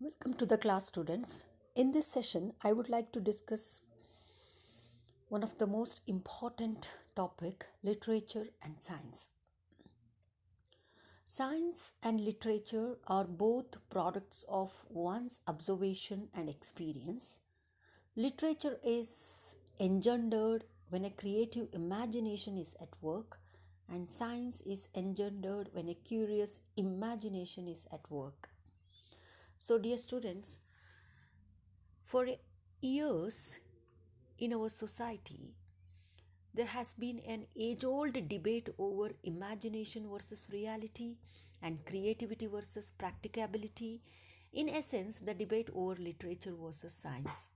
Welcome to the class, students. In this session, I would like to discuss one of the most important topic, literature and science. Science and literature are both products of one's observation and experience. Literature is engendered when a creative imagination is at work, and science is engendered when a curious imagination is at work. So, dear students, for years in our society, there has been an age old debate over imagination versus reality and creativity versus practicability. In essence, the debate over literature versus science.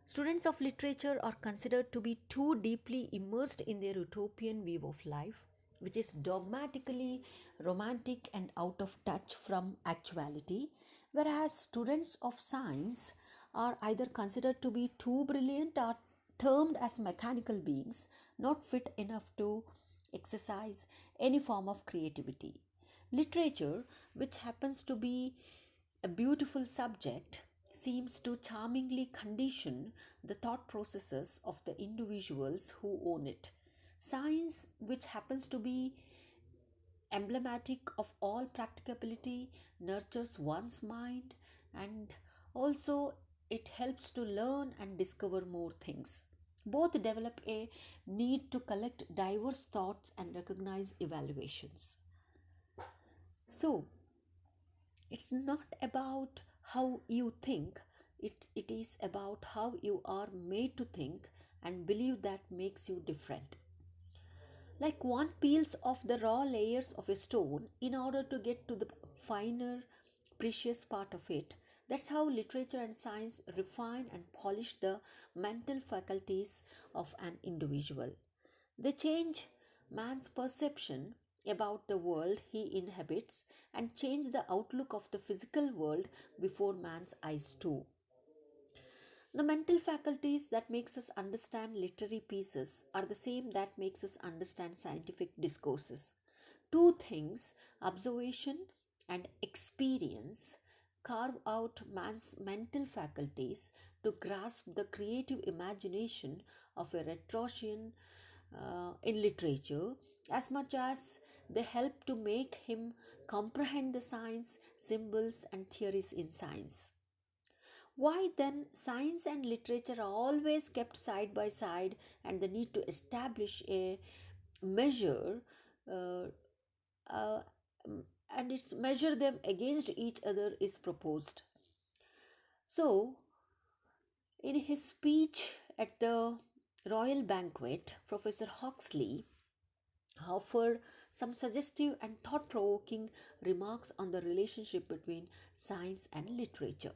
Students of literature are considered to be too deeply immersed in their utopian view of life, which is dogmatically romantic and out of touch from actuality, whereas students of science are either considered to be too brilliant or termed as mechanical beings, not fit enough to exercise any form of creativity. Literature, which happens to be a beautiful subject, seems to charmingly condition the thought processes of the individuals who own it. Science, which happens to be emblematic of all practicability, nurtures one's mind, and also it helps to learn and discover more things. Both develop a need to collect diverse thoughts and recognize evaluations. So, it's not about how you think, it is about how you are made to think and believe that makes you different. Like one peels off the raw layers of a stone in order to get to the finer, precious part of it. That's how literature and science refine and polish the mental faculties of an individual. They change man's perception about the world he inhabits and change the outlook of the physical world before man's eyes too. The mental faculties that makes us understand literary pieces are the same that makes us understand scientific discourses. Two things, observation and experience, carve out man's mental faculties to grasp the creative imagination of a rhetorician in literature as much as they help to make him comprehend the science, symbols, and theories in science. Why then science and literature are always kept side by side and the need to establish a measure uh, uh, and it's measure them against each other is proposed. So, in his speech at the royal banquet, Professor Huxley offered some suggestive and thought provoking remarks on the relationship between science and literature.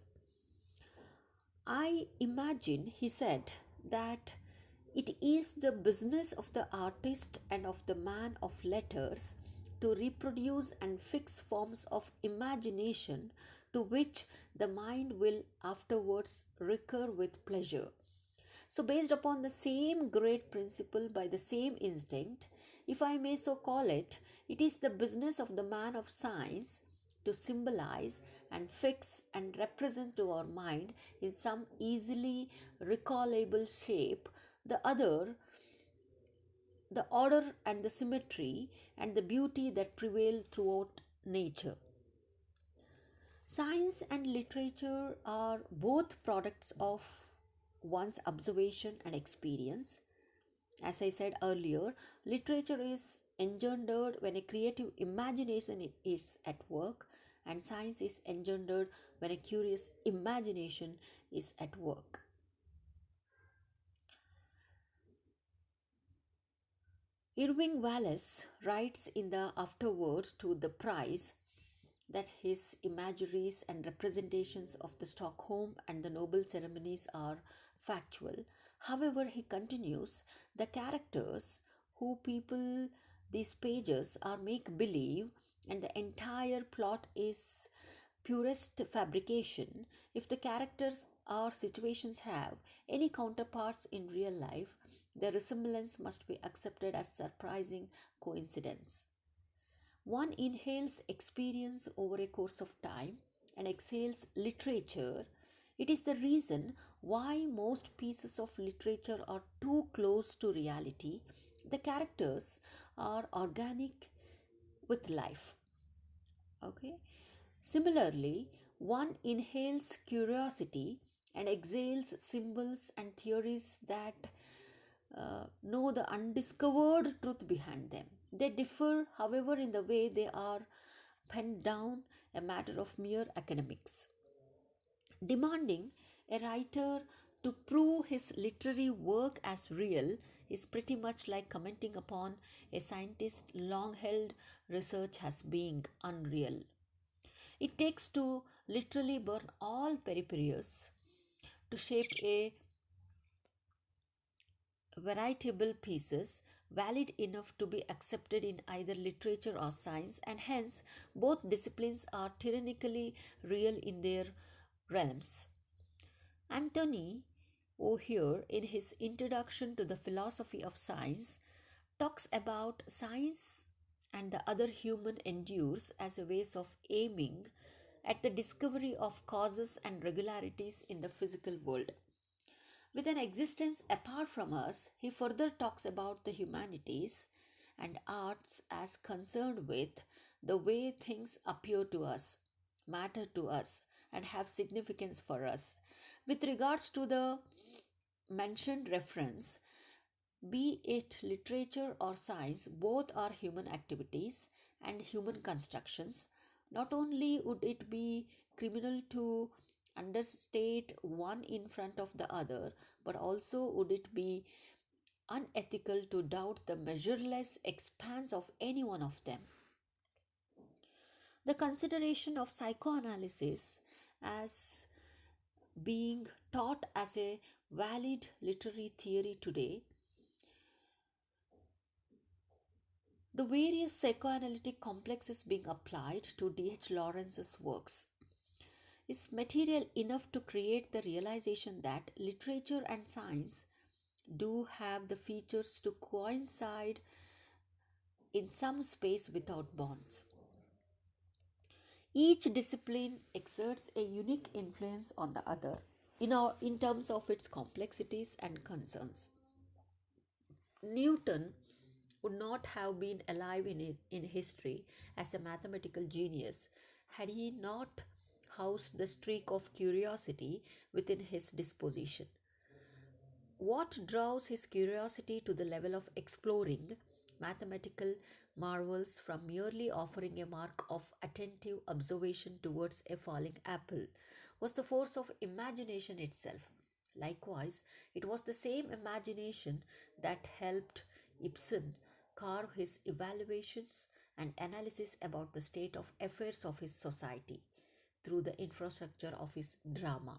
I imagine, he said, that it is the business of the artist and of the man of letters to reproduce and fix forms of imagination to which the mind will afterwards recur with pleasure. So, based upon the same great principle by the same instinct, if I may so call it, it is the business of the man of science to symbolize and fix and represent to our mind in some easily recallable shape the order and the symmetry and the beauty that prevail throughout nature. Science and literature are both products of one's observation and experience. As I said earlier, literature is engendered when a creative imagination is at work, and science is engendered when a curious imagination is at work. Irving Wallace writes in the afterword to the prize that his imageries and representations of the Stockholm and the Nobel ceremonies are factual. However, he continues, the characters who people these pages are make believe, and the entire plot is purest fabrication. If the characters or situations have any counterparts in real life, the resemblance must be accepted as surprising coincidence. One inhales experience over a course of time, and exhales literature, it is the reason why most pieces of literature are too close to reality. The characters are organic with life. Okay. Similarly, one inhales curiosity and exhales symbols and theories that know the undiscovered truth behind them. They differ, however, in the way they are penned down, a matter of mere academics. Demanding a writer to prove his literary work as real is pretty much like commenting upon a scientist's long held research as being unreal. It takes to literally burn all peripherals to shape a veritable pieces valid enough to be accepted in either literature or science, and hence both disciplines are tyrannically real in their realms. Anthony O'Hare, in his introduction to the philosophy of science, talks about science and the other human endures as a ways of aiming at the discovery of causes and regularities in the physical world. With an existence apart from us, he further talks about the humanities and arts as concerned with the way things appear to us, matter to us, and have significance for us. With regards to the mentioned reference, be it literature or science, both are human activities and human constructions. Not only would it be criminal to understate one in front of the other, but also would it be unethical to doubt the measureless expanse of any one of them. The consideration of psychoanalysis as being taught as a valid literary theory today, the various psychoanalytic complexes being applied to D.H. Lawrence's works is material enough to create the realization that literature and science do have the features to coincide in some space without bonds. Each discipline exerts a unique influence on the other in terms of its complexities and concerns. Newton would not have been alive in history as a mathematical genius had he not housed the streak of curiosity within his disposition. What draws his curiosity to the level of exploring mathematical marvels from merely offering a mark of attentive observation towards a falling apple was the force of imagination itself. Likewise, it was the same imagination that helped Ibsen carve his evaluations and analysis about the state of affairs of his society through the infrastructure of his drama.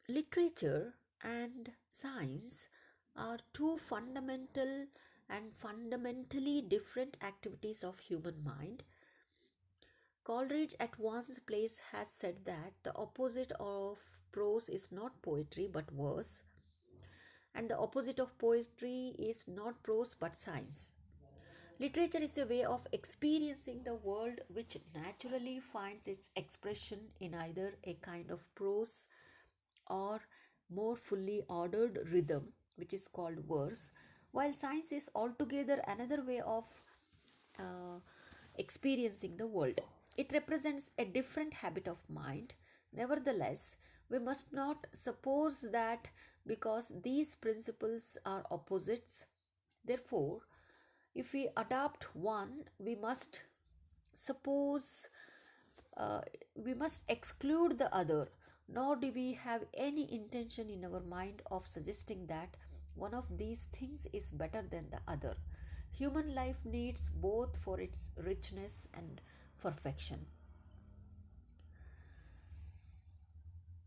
Literature and science are two fundamental and fundamentally different activities of human mind. Coleridge at one place has said that the opposite of prose is not poetry but verse, and the opposite of poetry is not prose but science. Literature is a way of experiencing the world which naturally finds its expression in either a kind of prose or more fully ordered rhythm, which is called verse, while science is altogether another way of uh, experiencing the world. It represents a different habit of mind. Nevertheless, we must not suppose that because these principles are opposites, therefore, if we adopt one, suppose uh, we must exclude the other, nor do we have any intention in our mind of suggesting that one of these things is better than the other. Human life needs both for its richness and perfection.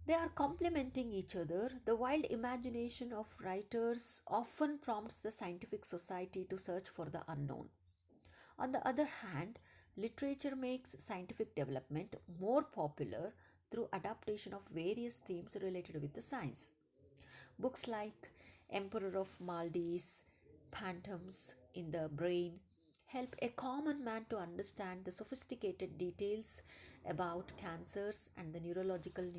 They are complementing each other. The wild imagination of writers often prompts the scientific society to search for the unknown. On the other hand, literature makes scientific development more popular through adaptation of various themes related with the science. Books like Emperor of Maldives, phantoms in the brain help a common man to understand the sophisticated details about cancers and the neurological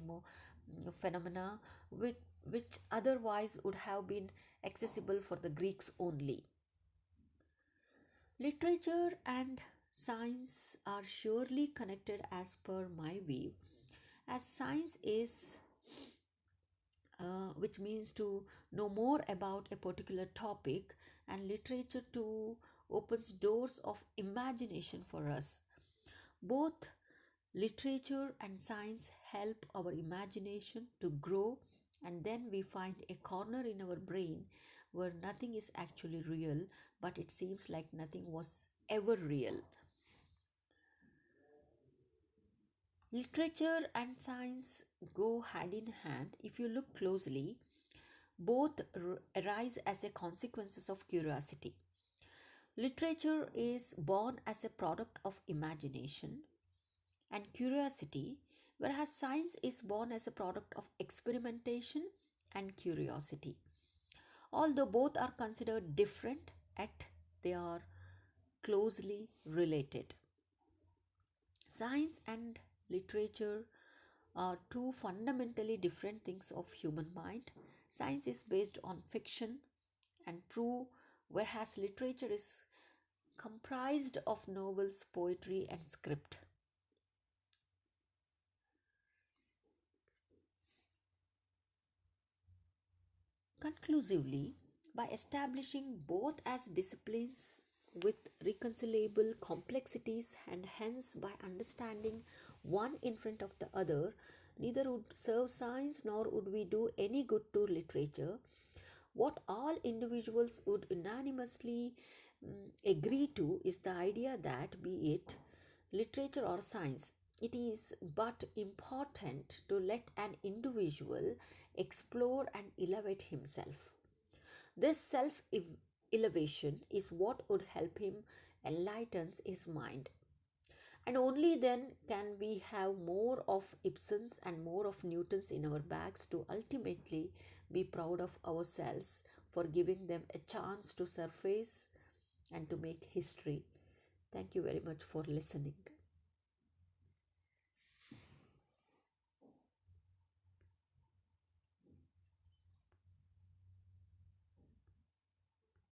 phenomena which, which otherwise would have been accessible for the Greeks only. Literature and science are surely connected as per my view, as science is which means to know more about a particular topic, and literature too opens doors of imagination for us. Both literature and science help our imagination to grow, and then we find a corner in our brain where nothing is actually real, but it seems like nothing was ever real. Literature and science go hand in hand if you look closely. Both arise as a consequences of curiosity. Literature is born as a product of imagination and curiosity, whereas science is born as a product of experimentation and curiosity. Although both are considered different, yet they are closely related. Science and literature are two fundamentally different things of human mind. Science is based on fiction and proof, whereas literature is comprised of novels, poetry, and script. Conclusively, by establishing both as disciplines with reconcilable complexities and hence by understanding one in front of the other, neither would serve science nor would we do any good to literature. What all individuals would unanimously agree to is the idea that, be it literature or science, it is but important to let an individual explore and elevate himself. This self elevation is what would help him enlighten his mind. And only then can we have more of Ibsen's and more of Newton's in our bags to ultimately be proud of ourselves for giving them a chance to surface and to make history. Thank you very much for listening.